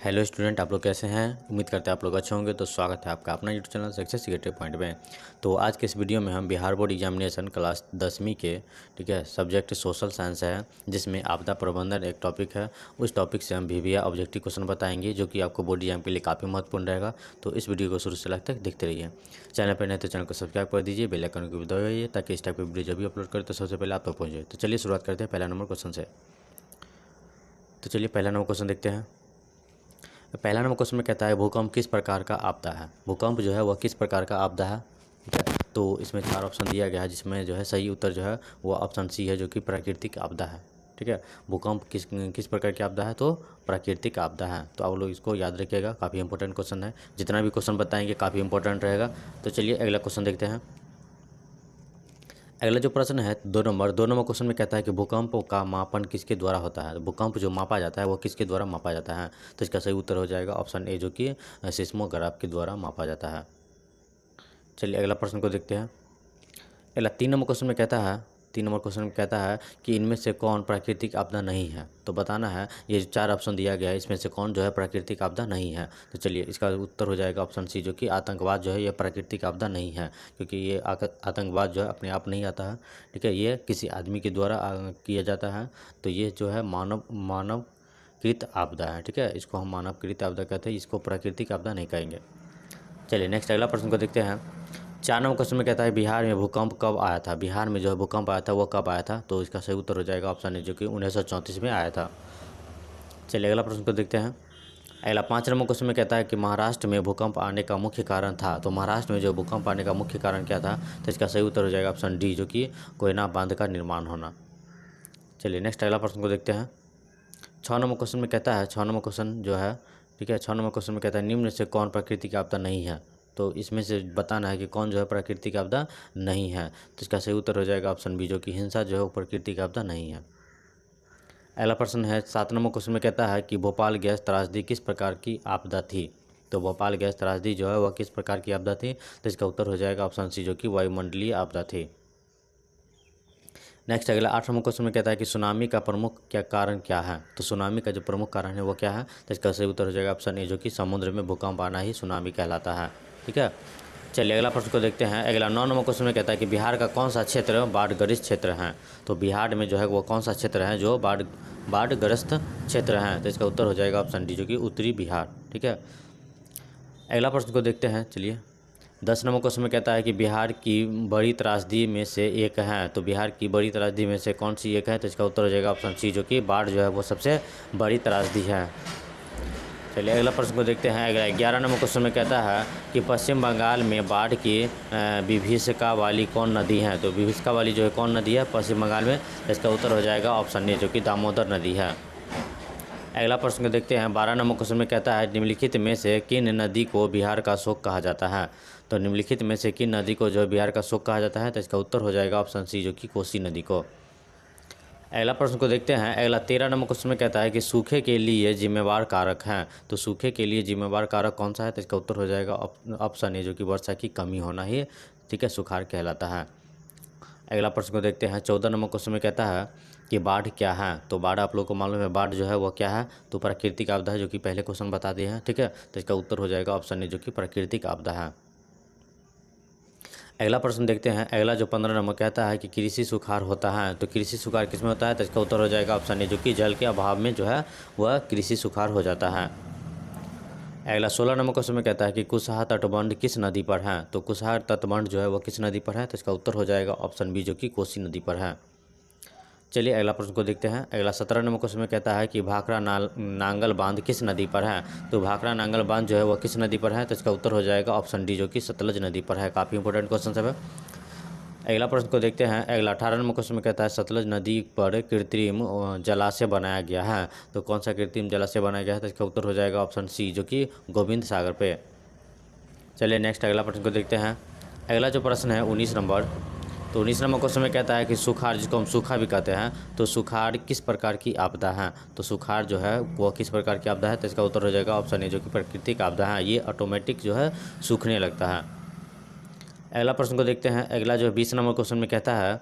Hello student, आप लोग कैसे हैं। उम्मीद करते हैं आप लोग अच्छे होंगे। तो स्वागत है आपका अपना YouTube channel success creative point में। तो आज के इस वीडियो में हम बिहार बोर्ड एग्जामिनेशन क्लास 10वीं के ठीक है सब्जेक्ट सोशल साइंस है, जिसमें आपदा प्रबंधन एक टॉपिक है। उस टॉपिक से हम वीवीआई ऑब्जेक्टिव क्वेश्चन बताएंगे, जो कि आपको बोर्ड एग्जाम के लिए काफ़ी महत्वपूर्ण रहेगा। तो इस वीडियो को शुरू से लास्ट तक देखते रहिए। चैनल पर नहीं तो चैनल को सब्सक्राइब कर दीजिए, बेल आइकन को भी दबाइए, ताकि इस टाइप की वीडियो जब भी अपलोड करें तो सबसे पहले आप तक पहुँच जाए। तो चलिए शुरुआत करते हैं पहला नंबर क्वेश्चन से। तो चलिए पहला नंबर क्वेश्चन देखते हैं। पहला नंबर क्वेश्चन में कहता है भूकंप किस प्रकार का आपदा है। भूकंप जो है वह किस प्रकार का आपदा है, ठीक है। तो इसमें 4 ऑप्शन दिया गया है, जिसमें जो है सही उत्तर जो है वो ऑप्शन सी है, जो कि प्राकृतिक आपदा है, ठीक है। भूकंप किस किस प्रकार की आपदा है, तो प्राकृतिक आपदा है। तो आप लोग इसको याद रखिएगा, काफ़ी इंपॉर्टेंट क्वेश्चन है। जितना भी क्वेश्चन बताएंगे काफ़ी इंपॉर्टेंट रहेगा। तो चलिए अगला क्वेश्चन देखते हैं। अगला जो प्रश्न है 2 नंबर क्वेश्चन में कहता है कि भूकंप का मापन किसके द्वारा होता है। भूकंप जो मापा जाता है वो किसके द्वारा मापा जाता है। तो इसका सही उत्तर हो जाएगा ऑप्शन ए, जो कि सिस्मोग्राफ के द्वारा मापा जाता है। चलिए अगला प्रश्न को देखते हैं। अगला 3 नंबर क्वेश्चन में कहता है कि इनमें से कौन प्राकृतिक आपदा नहीं है। तो बताना है, ये 4 ऑप्शन दिया गया है, इसमें से कौन जो है प्राकृतिक आपदा नहीं है। तो चलिए इसका उत्तर हो जाएगा ऑप्शन सी, जो कि आतंकवाद जो है ये प्राकृतिक आपदा नहीं है, क्योंकि ये आतंकवाद जो है अपने आप नहीं आता है, ठीक है। ये किसी आदमी के द्वारा किया जाता है। तो ये जो है मानवकृत आपदा है, ठीक है। इसको हम मानवकृत आपदा कहते हैं, इसको प्राकृतिक आपदा नहीं कहेंगे। चलिए नेक्स्ट अगला प्रश्न को देखते हैं। 4 नंबर क्वेश्चन में कहता है बिहार में भूकंप कब आया था। बिहार में जो है भूकंप आया था वो कब आया था। तो इसका सही उत्तर हो जाएगा ऑप्शन ए, जो कि 1934 में आया था। चलिए अगला प्रश्न को देखते हैं। अगला 5 नंबर क्वेश्चन में कहता है कि महाराष्ट्र में भूकंप आने का मुख्य कारण था। तो महाराष्ट्र में जो भूकंप आने का मुख्य कारण क्या था। तो इसका सही उत्तर हो जाएगा ऑप्शन डी, जो कि कोयना बांध का निर्माण होना। चलिए नेक्स्ट अगला प्रश्न को देखते हैं। 6 नंबर क्वेश्चन में कहता है 6 नंबर क्वेश्चन जो है, ठीक है, 6 नंबर क्वेश्चन में कहता है निम्न से कौन प्राकृतिक आपदा नहीं है। तो इसमें से बताना है कि कौन जो है प्राकृतिक आपदा नहीं है। तो इसका सही उत्तर हो जाएगा ऑप्शन बी, जो कि हिंसा जो है वो प्राकृतिक आपदा नहीं है। अगला प्रश्न है 7 नंबर क्वेश्चन में कहता है कि भोपाल गैस त्रासदी किस प्रकार की आपदा थी। तो भोपाल गैस त्रासदी जो है वह किस प्रकार की आपदा थी। तो इसका उत्तर हो जाएगा ऑप्शन सी, जो कि वायुमंडलीय आपदा थी। नेक्स्ट अगला 8 नंबर क्वेश्चन में कहता है कि सुनामी का प्रमुख कारण क्या है। तो सुनामी का जो प्रमुख कारण है वो क्या है। तो इसका सही उत्तर हो जाएगा ऑप्शन ए, जो कि समुद्र में भूकंप आना ही सुनामी कहलाता है, ठीक है। चलिए अगला प्रश्न को देखते हैं। अगला 9 नंबर क्वेश्चन में कहता है कि बिहार का कौन सा क्षेत्र बाढ़ग्रस्त क्षेत्र है। तो बिहार में जो है वो कौन सा क्षेत्र है जो बाढ़ग्रस्त क्षेत्र है। तो इसका उत्तर हो जाएगा ऑप्शन डी, जो कि उत्तरी बिहार, ठीक है। अगला प्रश्न को देखते हैं। चलिए 10 नंबर क्वेश्चन में कहता है कि बिहार की बड़ी त्रासदी में से एक है। तो बिहार की बड़ी त्रासदी में से कौन सी एक है। तो इसका उत्तर हो जाएगा ऑप्शन सी, जो कि बाढ़ जो है वो सबसे बड़ी त्रासदी है। चलिए अगला प्रश्न को देखते हैं। अगला 11 नंबर क्वेश्चन में कहता है कि पश्चिम बंगाल में बाढ़ की विभीषिका वाली कौन नदी है। तो विभीषिका वाली जो है कौन नदी है पश्चिम बंगाल में। इसका उत्तर हो जाएगा ऑप्शन ए, जो कि दामोदर नदी है। अगला प्रश्न को देखते हैं। 12 नंबर क्वेश्चन में कहता है निम्नलिखित में से किन नदी को बिहार का शोक कहा जाता है। तो निम्नलिखित में से किन नदी को जो बिहार का शोक कहा जाता है। तो इसका उत्तर हो जाएगा ऑप्शन सी, जो कि कोसी नदी को। अगला प्रश्न को देखते हैं। अगला 13 नंबर क्वेश्चन में कहता है कि सूखे के लिए जिम्मेवार कारक हैं। तो सूखे के लिए जिम्मेवार कारक कौन सा है। तो इसका उत्तर हो जाएगा ऑप्शन ए, जो कि वर्षा की कमी होना ही, ठीक है, सुखाड़ कहलाता है। अगला प्रश्न को देखते हैं। 14 नंबर क्वेश्चन में कहता है कि बाढ़ क्या है। तो बाढ़ आप लोग को मालूम है, बाढ़ जो है वो क्या है। तो प्राकृतिक आपदा है, जो कि पहले क्वेश्चन बता दिए हैं, ठीक है। तो इसका उत्तर हो जाएगा ऑप्शन ए, जो कि प्राकृतिक आपदा है। अगला प्रश्न देखते हैं। अगला जो 15 नंबर कहता है कि कृषि सुखाड़ होता है। तो कृषि सुखाड़ किस में होता है। तो इसका उत्तर हो जाएगा ऑप्शन ए, जो कि जल के अभाव में जो है वह कृषि सुखाड़ हो जाता है। अगला 16 नंबर क्वेश्चन में कहता है कि कुशहा तटबंध किस नदी पर है। तो कुशहा तटबंध जो है वह किस नदी पर है। तो इसका उत्तर हो जाएगा ऑप्शन बी, जो कि कोसी नदी पर है। चलिए अगला प्रश्न को देखते हैं। अगला 17 नंबर क्वेश्चन में कहता है कि भाखड़ा नांगल बांध किस नदी पर है। तो भाखड़ा नांगल बांध जो है वह किस नदी पर है। तो इसका उत्तर हो जाएगा ऑप्शन डी, जो कि सतलज नदी पर है। काफ़ी इंपॉर्टेंट क्वेश्चन सब है। अगला प्रश्न को देखते हैं। अगला 18 नंबर क्वेश्चन में कहता है सतलज नदी पर कृत्रिम जलाशय बनाया गया है। तो कौन सा कृत्रिम जलाशय बनाया गया है। तो इसका उत्तर हो जाएगा ऑप्शन सी, जो कि गोविंद सागर पे। चलिए नेक्स्ट अगला प्रश्न को देखते हैं। अगला जो प्रश्न है 19 नंबर, तो 19 नंबर क्वेश्चन में कहता है कि सुखाड़, जिसको हम सूखा भी कहते हैं, तो सुखाड़ किस प्रकार की आपदा है। तो सुखाड़ जो है वो किस प्रकार की आपदा है। तो इसका उत्तर हो जाएगा ऑप्शन ए, जो कि प्राकृतिक आपदा है। ये ऑटोमेटिक जो है सूखने लगता है। अगला प्रश्न को देखते हैं। अगला जो 20 नंबर क्वेश्चन में कहता है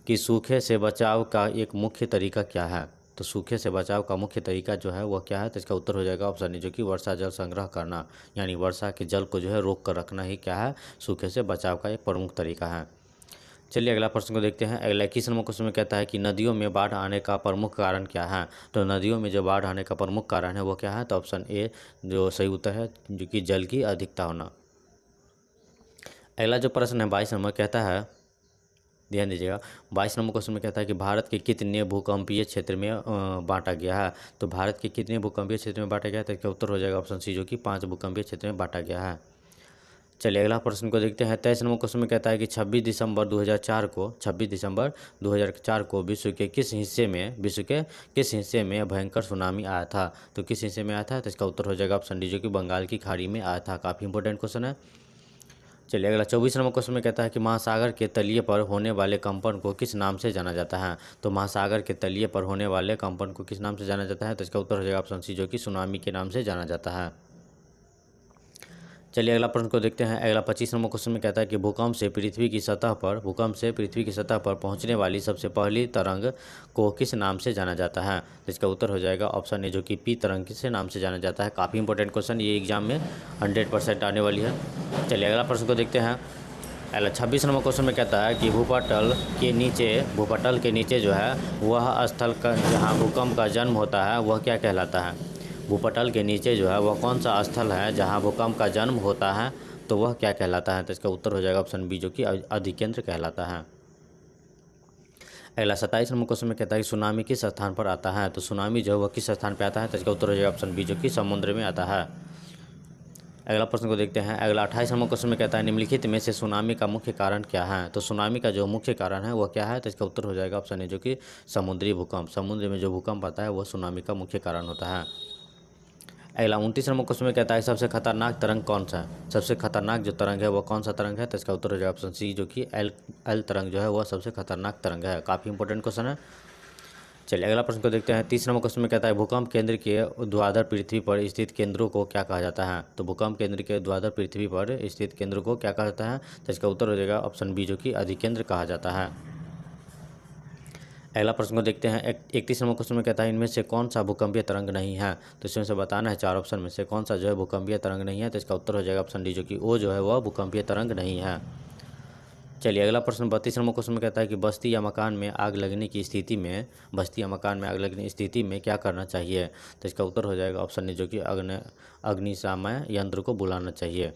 कि सूखे से बचाव का एक मुख्य तरीका क्या है। तो सूखे से बचाव का मुख्य तरीका जो है वह क्या है, तो इसका उत्तर हो जाएगा ऑप्शन ए जो कि वर्षा जल संग्रह करना, यानी वर्षा के जल को जो है रोक कर रखना ही क्या है, सूखे से बचाव का एक प्रमुख तरीका है। चलिए अगला प्रश्न को देखते हैं। अगला 21 नंबर क्वेश्चन में कहता है कि नदियों में बाढ़ आने का प्रमुख कारण क्या है। तो नदियों में जो बाढ़ आने का प्रमुख कारण है वो क्या है, तो ऑप्शन ए जो सही उत्तर है जो कि जल की अधिकता होना। अगला जो प्रश्न है 22 नंबर कहता है, ध्यान दीजिएगा, 22 नंबर क्वेश्चन में कहता है कि भारत के कितने भूकंपीय क्षेत्र में बांटा गया है। तो भारत के कितने भूकंपीय क्षेत्र में बांटा गया है, तो इसका उत्तर हो जाएगा ऑप्शन सी जो कि 5 भूकंपीय क्षेत्र में बांटा गया है। चलिए अगला प्रश्न को देखते हैं। 23 नंबर क्वेश्चन में कहता है कि 26 दिसंबर 2004 को विश्व के किस हिस्से में भयंकर सुनामी आया था। तो किस हिस्से में आया था, तो इसका उत्तर हो जाएगा ऑप्शन डी जो कि बंगाल की खाड़ी में आया था। काफ़ी इंपॉर्टेंट क्वेश्चन है। चलिए अगला 24 नंबर क्वेश्चन में कहता है कि महासागर के तलिए पर होने वाले कंपन को किस नाम से जाना जाता है। तो महासागर के तलिए पर होने वाले कंपन को किस नाम से जाना जाता है, तो इसका उत्तर हो जाएगा ऑप्शन सी जो कि सुनामी के नाम से जाना जाता है। चलिए अगला प्रश्न को देखते हैं। अगला 25 नंबर क्वेश्चन में कहता है कि भूकंप से पृथ्वी की सतह पर पहुंचने वाली सबसे पहली तरंग को किस नाम से जाना जाता है। तो इसका उत्तर हो जाएगा ऑप्शन ए जो कि पी तरंग से नाम से जाना जाता है। काफ़ी इंपॉर्टेंट क्वेश्चन, ये एग्जाम में 100% आने वाली है। चलिए अगला प्रश्न को देखते हैं। अगला 26 नंबर क्वेश्चन में कहता है कि भूपटल के नीचे जो है वह स्थल का जहाँ भूकंप का जन्म होता है वह क्या कहलाता है। भूपटल के नीचे जो है वह कौन सा स्थल है जहां भूकंप का जन्म होता है, तो वह क्या कहलाता है। तो इसका उत्तर हो जाएगा ऑप्शन बी जो कि अधिकेंद्र कहलाता है। अगला 27 नंबर क्वेश्चन में कहता है कि सुनामी किस स्थान पर आता है। तो सुनामी जो है वह किस स्थान पर आता है, तो इसका उत्तर हो जाएगा ऑप्शन बी जो कि समुद्र में आता है। अगला प्रश्न को देखते हैं। अगला 28 नंबर क्वेश्चन में कहता है निम्नलिखित में से सुनामी का मुख्य कारण क्या है। तो सुनामी का जो मुख्य कारण है वह क्या है, तो इसका उत्तर हो जाएगा ऑप्शन ए जो कि समुद्री भूकंप। समुद्र में जो भूकंप आता है वह सुनामी का मुख्य कारण होता है। अगला 29 नंबर क्वेश्चन में कहता है सबसे खतरनाक तरंग कौन सा है। सबसे खतरनाक जो तरंग है वह कौन सा तरंग है, तो इसका उत्तर हो जाएगा ऑप्शन सी जो कि एल तरंग जो है वह सबसे खतरनाक तरंग है। काफ़ी इंपॉर्टेंट क्वेश्चन है। चलिए अगला प्रश्न को देखते हैं। 30 नंबर क्वेश्चन में कहता है भूकंप केंद्र के ऊर्ध्वाधर पृथ्वी पर स्थित केंद्रों को क्या कहा जाता है। तो भूकंप केंद्र के ऊर्ध्वाधर पृथ्वी पर स्थित केंद्र को क्या कहा जाता है, तो इसका उत्तर हो जाएगा ऑप्शन बी जो कि अधिकेंद्र कहा जाता है। अगला प्रश्न को देखते हैं। 31 नंबर क्वेश्चन में कहता है इनमें से कौन सा भूकंपीय तरंग नहीं है। तो इसमें से बताना है 4 ऑप्शन में से कौन सा जो है भूकंपीय तरंग नहीं है, तो इसका उत्तर हो जाएगा ऑप्शन डी जो कि ओ जो है वह भूकंपीय तरंग नहीं है। चलिए अगला प्रश्न 32 नंबर क्वेश्चन में कहता है कि बस्ती या मकान में आग लगने की स्थिति में क्या करना चाहिए। तो इसका उत्तर हो जाएगा ऑप्शन डी जो कि अग्निशामक यंत्र को बुलाना चाहिए।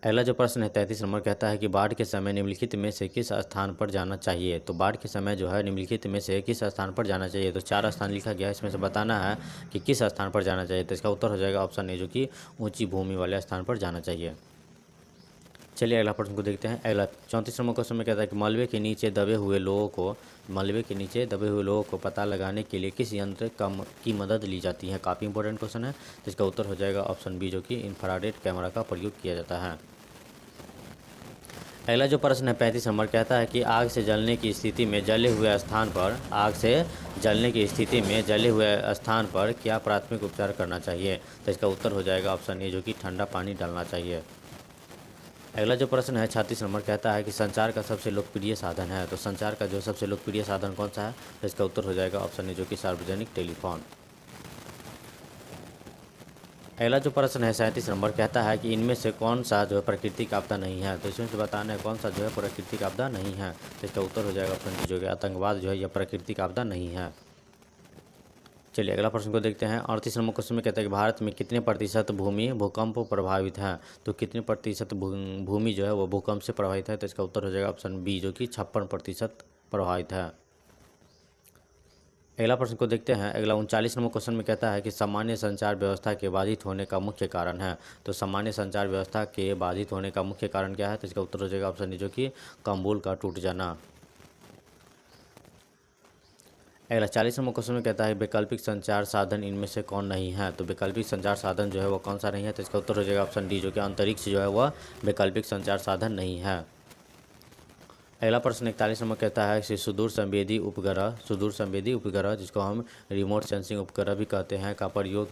अगला जो प्रश्न है 33 नंबर कहता है कि बाढ़ के समय निम्नलिखित में से किस स्थान पर जाना चाहिए। तो बाढ़ के समय जो है निम्नलिखित में से किस स्थान पर जाना चाहिए। तो 4 स्थान लिखा गया है, इसमें से बताना है कि किस स्थान पर जाना चाहिए। तो इसका उत्तर हो जाएगा ऑप्शन ए जो कि ऊंची भूमि वाले स्थान पर जाना चाहिए। चलिए अगला प्रश्न को देखते हैं। अगला 34 नंबर क्वेश्चन में कहता है कि मलबे के नीचे दबे हुए लोगों को पता लगाने के लिए किस यंत्र की मदद ली जाती है। काफ़ी इंपॉर्टेंट क्वेश्चन है। तो इसका उत्तर हो जाएगा ऑप्शन बी जो कि इंफ्रारेड कैमरा का प्रयोग किया जाता है। अगला जो प्रश्न है 35 नंबर कहता है कि आग से जलने की स्थिति में जले हुए स्थान पर क्या प्राथमिक उपचार करना चाहिए। तो इसका उत्तर हो जाएगा ऑप्शन ए जो कि ठंडा पानी डालना चाहिए। अगला जो प्रश्न है 36 नंबर कहता है कि संचार का सबसे लोकप्रिय साधन है। तो संचार का जो सबसे लोकप्रिय साधन कौन सा है, तो इसका उत्तर हो जाएगा ऑप्शन ए जो कि सार्वजनिक टेलीफोन। अगला जो प्रश्न है 37 नंबर कहता है कि इनमें से कौन सा जो है प्राकृतिक आपदा नहीं है। तो इसमें से बताना है कौन सा जो है प्राकृतिक आपदा नहीं है। तो इसका उत्तर हो जाएगा ऑप्शन डी जो कि आतंकवाद जो है यह प्राकृतिक आपदा नहीं है। चलिए अगला प्रश्न को देखते हैं। 38 नंबर क्वेश्चन में कहता है कि भारत में कितने प्रतिशत भूमि भूकंप प्रभावित है। तो कितने प्रतिशत भूमि जो है वो भूकंप से प्रभावित है। तो इसका उत्तर हो जाएगा ऑप्शन बी जो कि 56% प्रभावित है। अगला प्रश्न को देखते हैं। अगला 39 नंबर क्वेश्चन में कहता है कि सामान्य संचार व्यवस्था के बाधित होने का मुख्य कारण है। तो सामान्य संचार व्यवस्था के बाधित होने का मुख्य कारण क्या है, तो इसका उत्तर हो जाएगा ऑप्शन डी जो कि कंबुल का टूट जाना। अगला 40 नंबर क्वेश्चन में कहता है वैकल्पिक संचार साधन इनमें से कौन नहीं है। तो वैकल्पिक संचार साधन जो है वो कौन सा नहीं है, तो इसका उत्तर हो जाएगा ऑप्शन डी जो कि अंतरिक्ष जो है वह वैकल्पिक संचार साधन नहीं है। अगला प्रश्न 41 नंबर कहता है कि सुदूर संवेदी उपग्रह जिसको हम रिमोट सेंसिंग उपग्रह भी कहते हैं का प्रयोग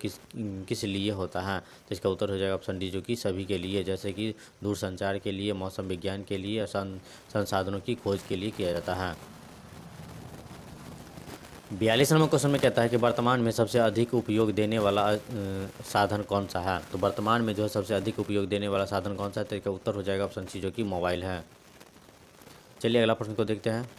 किस लिए होता है। तो इसका उत्तर हो जाएगा ऑप्शन डी जो कि सभी के लिए, जैसे कि दूर संचार के लिए, मौसम विज्ञान के लिए, संसाधनों की खोज के लिए किया जाता है। 42 नंबर क्वेश्चन में कहता है कि वर्तमान में सबसे अधिक उपयोग देने वाला साधन कौन सा है। तो वर्तमान में जो है सबसे अधिक उपयोग देने वाला साधन कौन सा है, तो इसका उत्तर हो जाएगा ऑप्शन सी, जो कि मोबाइल है। चलिए अगला प्रश्न को देखते हैं।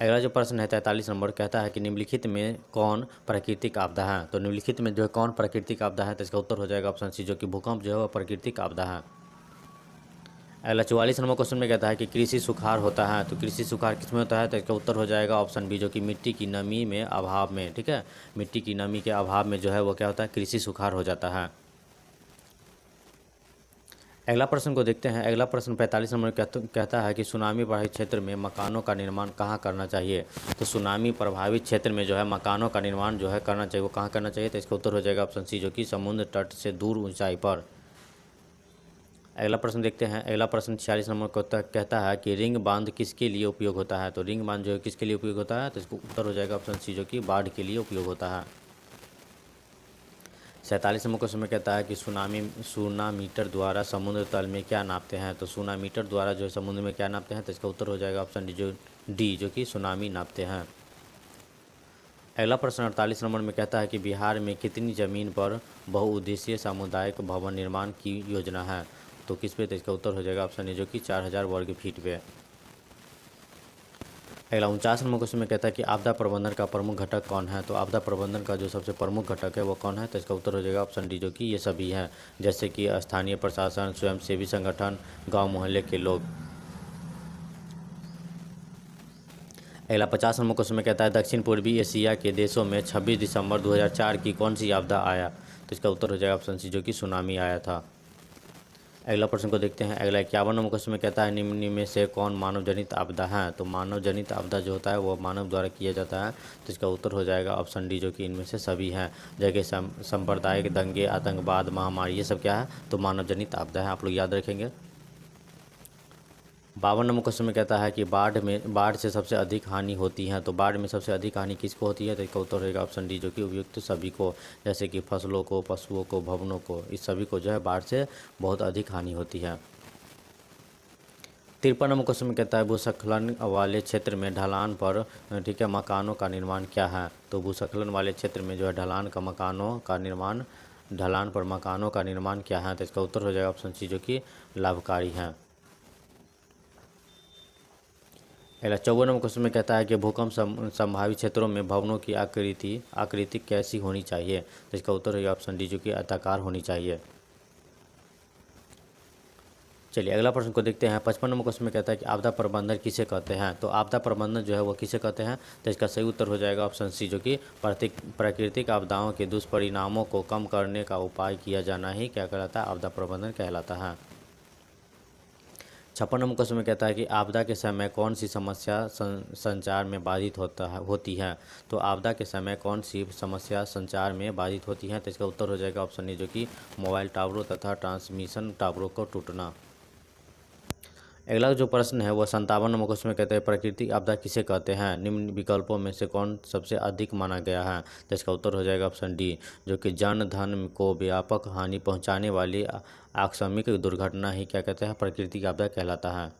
अगला जो प्रश्न है 43 नंबर, कहता है कि निम्नलिखित में कौन प्राकृतिक आपदा है। तो निम्नलिखित में जो है कौन प्राकृतिक आपदा है, तो इसका उत्तर हो जाएगा ऑप्शन सी, जो कि भूकंप जो है वह प्राकृतिक आपदा है। अगला 44 नंबर क्वेश्चन में कहता है कि कृषि सुखाड़ होता है। तो कृषि सुखाड़ किसमें होता है, तो इसका उत्तर हो जाएगा ऑप्शन बी, जो कि मिट्टी की नमी में अभाव में। ठीक है, मिट्टी की नमी के अभाव में जो है वो क्या होता है, कृषि सुखाड़ हो जाता है। अगला प्रश्न को देखते हैं। अगला प्रश्न 45 नंबर कहता है कि सुनामी प्रभावित क्षेत्र में मकानों का निर्माण कहाँ करना चाहिए। तो सुनामी प्रभावित क्षेत्र में जो है मकानों का निर्माण जो है करना चाहिए, वो कहाँ करना चाहिए, तो इसका उत्तर हो जाएगा ऑप्शन सी, जो कि समुद्र तट से दूर ऊंचाई पर। अगला प्रश्न देखते हैं। अगला प्रश्न 46 नंबर को कहता है कि रिंग बांध किसके लिए उपयोग होता है। तो रिंग बांध जो है किसके लिए उपयोग होता है, तो इसका उत्तर हो जाएगा ऑप्शन सी, जो कि बाढ़ के लिए उपयोग होता है। 47 नंबर क्वेश्चन में कहता है कि सोनामीटर द्वारा समुद्र तल में क्या नापते हैं। तो सोनामीटर द्वारा जो है समुद्र में क्या नापते हैं, तो इसका उत्तर हो जाएगा ऑप्शन डी, जो कि सुनामी नापते हैं। अगला प्रश्न 48 नंबर में कहता है कि बिहार में कितनी ज़मीन पर बहुउद्देशीय सामुदायिक भवन निर्माण की योजना है। तो किस पे, तो इसका उत्तर हो जाएगा ऑप्शन ए, जो कि 4000 वर्ग फीट पे। अगला 49 नंबर क्वेश्चन में कहता है कि आपदा प्रबंधन का प्रमुख घटक कौन है। तो आपदा प्रबंधन का जो सबसे प्रमुख घटक है वो कौन है, तो इसका उत्तर हो जाएगा ऑप्शन डी, जो कि ये सभी हैं, जैसे कि स्थानीय प्रशासन, स्वयंसेवी संगठन, गांव मोहल्ले के लोग। अगला 50 नंबर क्वेश्चन में कहता है दक्षिण पूर्वी एशिया के देशों में 26 दिसंबर 2004 की कौन सी आपदा आया। तो इसका उत्तर हो जाएगा ऑप्शन सी, जो कि सुनामी आया था। अगला प्रश्न को देखते हैं। अगला 51 नंबर क्वेश्चन में कहता है निम्न में से कौन मानव जनित आपदा है। तो मानव जनित आपदा जो होता है वो मानव द्वारा किया जाता है, तो इसका उत्तर हो जाएगा ऑप्शन डी, जो कि इनमें से सभी हैं, जैसे सांप्रदायिक दंगे, आतंकवाद, महामारी, ये सब क्या है, तो मानव जनित आपदा है, आप लोग याद रखेंगे। 52 नंबर क्वेश्चन में कहता है कि बाढ़ से सबसे अधिक हानि होती है। तो बाढ़ में सबसे अधिक हानि किसको होती है, तो इसका उत्तर होगा ऑप्शन डी, जो कि उपयुक्त सभी को, जैसे कि फसलों को, पशुओं को, भवनों को, इस सभी को जो है बाढ़ से बहुत अधिक हानि होती है। 53 नंबर क्वेश्चन में कहता है भूस्खलन वाले क्षेत्र में ढलान पर, ठीक है, मकानों का निर्माण क्या है। तो भूस्खलन वाले क्षेत्र में जो है ढलान पर मकानों का निर्माण क्या है, तो इसका उत्तर हो जाएगा ऑप्शन सी, जो कि लाभकारी है। अगला 54 नंबर क्वेश्चन में कहता है कि भूकंप संभावित क्षेत्रों में भवनों की आकृति कैसी होनी चाहिए। तो इसका उत्तर होगा ऑप्शन डी, जो कि आयताकार होनी चाहिए। चलिए अगला प्रश्न को देखते हैं। 55 नंबर क्वेश्चन में कहता है कि आपदा प्रबंधन किसे कहते हैं। तो आपदा प्रबंधन जो है वो किसे कहते हैं, तो इसका सही उत्तर हो जाएगा ऑप्शन सी, जो कि प्राकृतिक आपदाओं के दुष्परिणामों को कम करने का उपाय किया जाना ही क्या कहलाता है, आपदा प्रबंधन कहलाता है। 56 नंबर क्वेश्चन में कहता है कि आपदा के समय कौन सी समस्या संचार में बाधित होती है। तो आपदा के समय कौन सी समस्या संचार में बाधित होती है, तो इसका उत्तर हो जाएगा ऑप्शन ए, जो कि मोबाइल टावरों तथा ट्रांसमिशन टावरों को टूटना। अगला जो प्रश्न है वो 57 नंबर क्वेश्चन में कहते हैं प्राकृतिक आपदा किसे कहते हैं, निम्न विकल्पों में से कौन सबसे अधिक माना गया है। तो इसका उत्तर हो जाएगा ऑप्शन डी, जो कि जन धन को व्यापक हानि पहुंचाने वाली आकस्मिक दुर्घटना ही क्या कहते हैं, प्राकृतिक आपदा कहलाता है।